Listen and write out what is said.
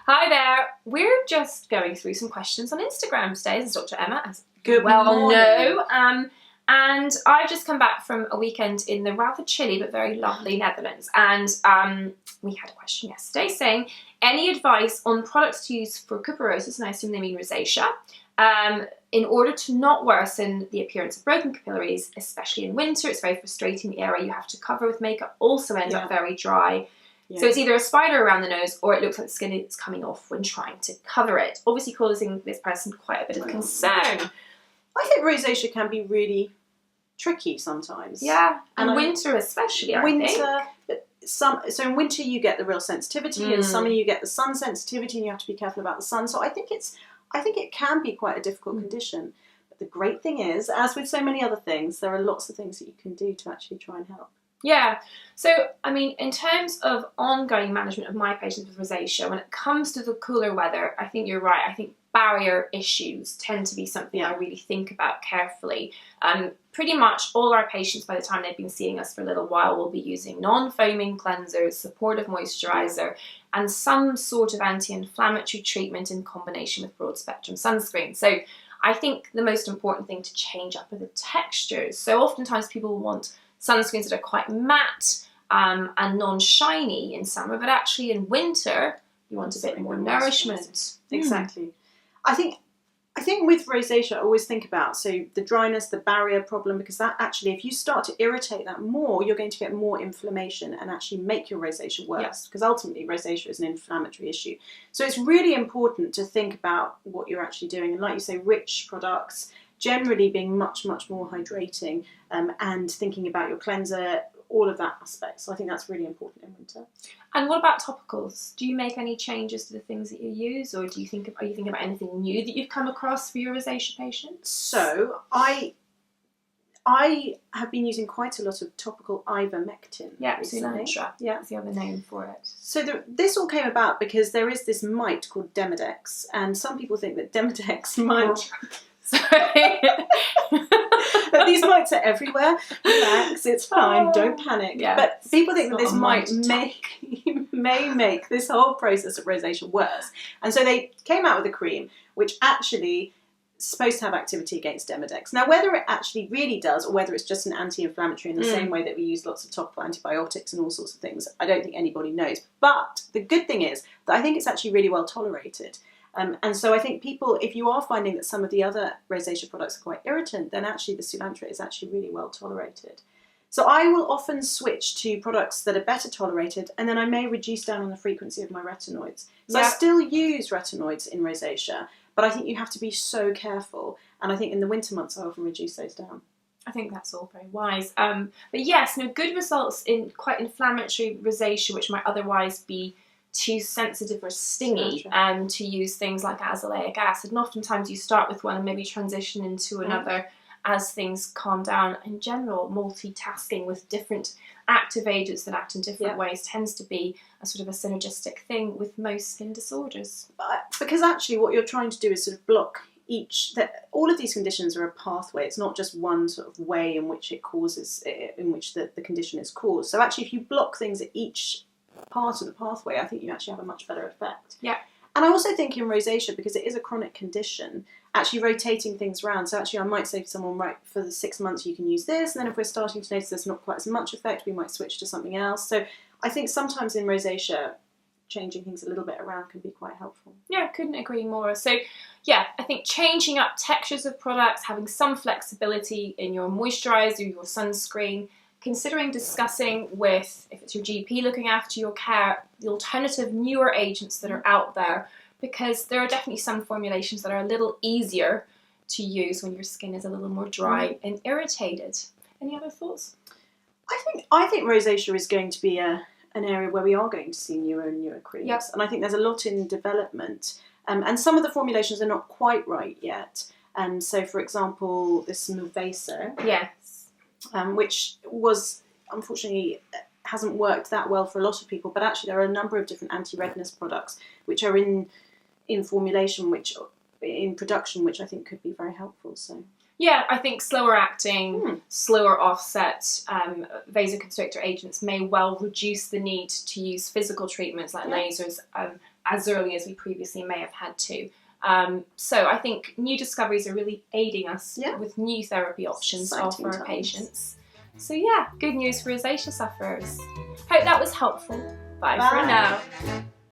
Hi there. We're just going through some questions on Instagram today. This is Dr. Emma, as Good you well morning. know. And I've just come back from a weekend in the rather chilly but very lovely Netherlands. And we had a question yesterday saying, any advice on products to use for cuperosis, and I assume they mean rosacea, in order to not worsen the appearance of broken capillaries, especially in winter. It's very frustrating. The area you have to cover with makeup also ends up very dry. Yeah. So it's either a spider around the nose or it looks like the skin is coming off when trying to cover it, obviously causing this person quite a bit of concern. I think rosacea can be really tricky sometimes. Yeah, and winter especially, I think. So in winter you get the real sensitivity, in summer you get the sun sensitivity, and you have to be careful about the sun. So I think it can be quite a difficult condition. But the great thing is, as with so many other things, there are lots of things that you can do to actually try and help. Yeah, so I mean, in terms of ongoing management of my patients with rosacea, when it comes to the cooler weather, I think you're right. I think barrier issues tend to be something I really think about carefully. Pretty much all our patients, by the time they've been seeing us for a little while, will be using non-foaming cleansers, supportive moisturizer, and some sort of anti-inflammatory treatment in combination with broad-spectrum sunscreen. So I think the most important thing to change up are the textures. So oftentimes people want sunscreens that are quite matte and non-shiny in summer, but actually in winter you want a bit more nourishment. Exactly. I think with rosacea I always think about the dryness, the barrier problem, because that actually, if you start to irritate that more, you're going to get more inflammation and actually make your rosacea worse, because ultimately rosacea is an inflammatory issue. So it's really important to think about what you're actually doing, and like you say, rich products, generally being much more hydrating, and thinking about your cleanser, all of that aspect. So I think that's really important in winter. And what about topicals? Do you make any changes to the things that you use, or are you thinking about anything new that you've come across for your rosacea patients? So I have been using quite a lot of topical ivermectin. Yeah, Cilantro. Yeah, that's the other name for it. So this all came about because there is this mite called Demodex, and some people think that Demodex might... Sorry. But these mites are everywhere. Relax, it's fine, don't panic. Yeah, but people think that this might may make this whole process of rosacea worse. And so they came out with a cream which actually is supposed to have activity against Demodex. Now, whether it actually really does, or whether it's just an anti-inflammatory in the same way that we use lots of topical antibiotics and all sorts of things, I don't think anybody knows. But the good thing is that I think it's actually really well tolerated. And so I think people, if you are finding that some of the other rosacea products are quite irritant, then actually the Cilantro is actually really well tolerated. So I will often switch to products that are better tolerated, and then I may reduce down on the frequency of my retinoids. So I still use retinoids in rosacea, but I think you have to be so careful. And I think in the winter months I often reduce those down. I think that's all very wise. But yes, good results in quite inflammatory rosacea, which might otherwise be too sensitive or stingy, to use things like azelaic acid. And oftentimes you start with one and maybe transition into another as things calm down. In general, multitasking with different active agents that act in different ways tends to be a sort of a synergistic thing with most skin disorders. Because actually what you're trying to do is sort of block all of these conditions are a pathway. It's not just one sort of way in which it causes, in which the condition is caused. So actually if you block things at each part of the pathway, I think you actually have a much better effect. Yeah. And I also think in rosacea, because it is a chronic condition, actually rotating things around. So actually I might say to someone, right, for the 6 months you can use this, and then if we're starting to notice there's not quite as much effect, we might switch to something else. So I think sometimes in rosacea, changing things a little bit around can be quite helpful. Yeah, couldn't agree more. So yeah, I think changing up textures of products, having some flexibility in your moisturizer, your sunscreen, considering discussing with, if it's your GP looking after your care, the alternative newer agents that are out there, because there are definitely some formulations that are a little easier to use when your skin is a little more dry and irritated. Any other thoughts? I think rosacea is going to be an area where we are going to see newer and newer creams. Yep. And I think there's a lot in development. And some of the formulations are not quite right yet. And so, for example, this Rosacea. Yes. Which was, unfortunately, hasn't worked that well for a lot of people, but actually there are a number of different anti-redness products which are in formulation, in production, which I think could be very helpful. So yeah, I think slower acting, slower offset vasoconstrictor agents may well reduce the need to use physical treatments like lasers as early as we previously may have had to. So I think new discoveries are really aiding us with new therapy options to offer our patients. So yeah, good news for rosacea sufferers. Hope that was helpful. Bye. For now.